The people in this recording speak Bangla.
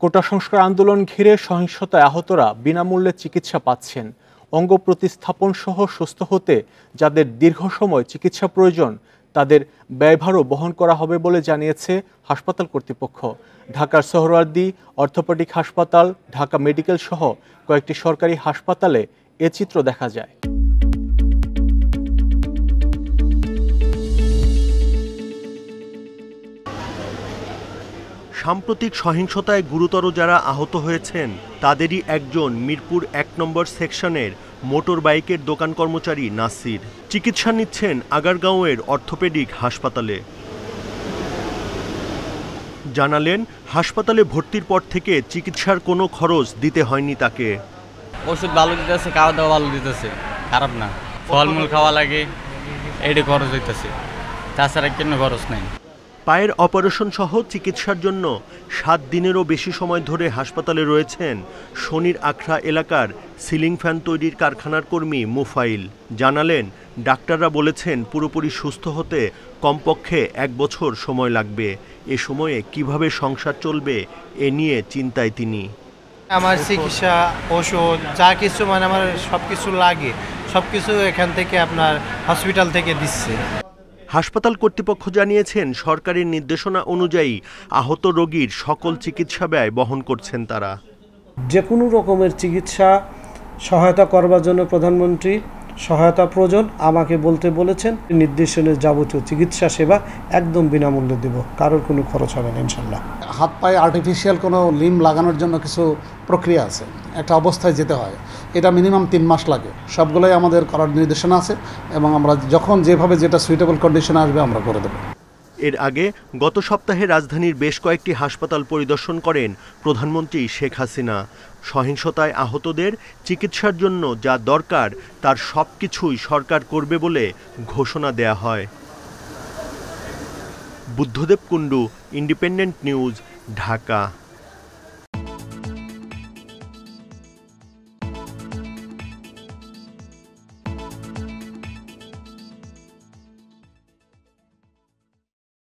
কোটা সংস্কার আন্দোলন ঘিরে সহিংসতায় আহতরা বিনামূল্যে চিকিৎসা পাচ্ছেন। অঙ্গ প্রতিস্থাপন সহ সুস্থ হতে যাদের দীর্ঘ সময় চিকিৎসা প্রয়োজন তাদের ব্যয়ভারও বহন করা হবে বলে জানিয়েছে হাসপাতাল কর্তৃপক্ষ। ঢাকার সোহরাওয়ার্দী অর্থোপেডিক হাসপাতাল, ঢাকা মেডিকেল সহ কয়েকটি সরকারি হাসপাতালে এ চিত্র দেখা যায়। সাম্প্রতিক সহিংসতায় গুরুতর যারা আহত হয়েছেন তাদেরই একজন মিরপুর ১ নম্বর সেকশনের মোটর বাইকের দোকান কর্মচারী নাসির। চিকিৎসা নিচ্ছেন আগারগাঁওয়ের অর্থোপেডিক হাসপাতালে। জানালেন, হাসপাতালে ভর্তির পর থেকে চিকিৎসার কোনো খরচ দিতে হয়নি তাকে। ওষুধ ভালো দিতেছে, খাওয়া দাওয়া ভালো দিতেছে, খারাপ না। ফলমূল খাওয়া লাগে, এইটা খরচ হইতেছে, তাছাড়া কোনো খরচ নাই। পায়ের অপারেশন সহ চিকিৎসার জন্য ৭ দিনেরও বেশি সময় ধরে হাসপাতালে রয়েছেন শনির আখড়া এলাকার সিলিং ফ্যান তৈরির কারখানার কর্মী মুফাইল। জানালেন, ডাক্তাররা বলেছেন পুরোপুরি সুস্থ হতে কমপক্ষে ১ বছর সময় লাগবে। এ সময়ে কিভাবে সংসার চলবে এ নিয়ে চিন্তায় তিনি। আমার চিকিৎসা, ওষুধ যা কিছু আমার সব কিছু লাগে, সব কিছু এখান থেকে আপনার হসপিটাল থেকে দিচ্ছে। হাসপাতাল কর্তৃপক্ষ জানিয়েছেন, সরকারের নির্দেশনা অনুযায়ী আহত রোগীর সকল চিকিৎসা ব্যয় বহন করছেন তারা। যে কোনো রকমের চিকিৎসা সহায়তা করবার জন্য প্রধানমন্ত্রী সহায়তা প্রয়োজন আমাকে বলতে বলেছেন। নির্দেশনের যাবতীয় চিকিৎসা সেবা একদম বিনামূল্যে দেব, কারোর কোনো খরচ হবে না ইনশাল্লাহ। হাত পায়ে আর্টিফিশিয়াল কোনো লিম্ব লাগানোর জন্য কিছু প্রক্রিয়া আছে, একটা অবস্থায় যেতে হয়, এটা মিনিমাম 3 মাস লাগে। সবগুলোই আমাদের করার নির্দেশনা আছে এবং আমরা যখন যেভাবে যেটা সুইটেবল কন্ডিশন আসবে আমরা করে দেব। এর আগে গত সপ্তাহে রাজধানীর বেশ কয়েকটি হাসপাতাল পরিদর্শন করেন প্রধানমন্ত্রী শেখ হাসিনা। সহিংসতায় আহতদের চিকিৎসার জন্য যা দরকার তার সবকিছুই সরকার করবে বলে ঘোষণা দেয়া হয়। Buddhadeb Kundu, independent news, Dhaka.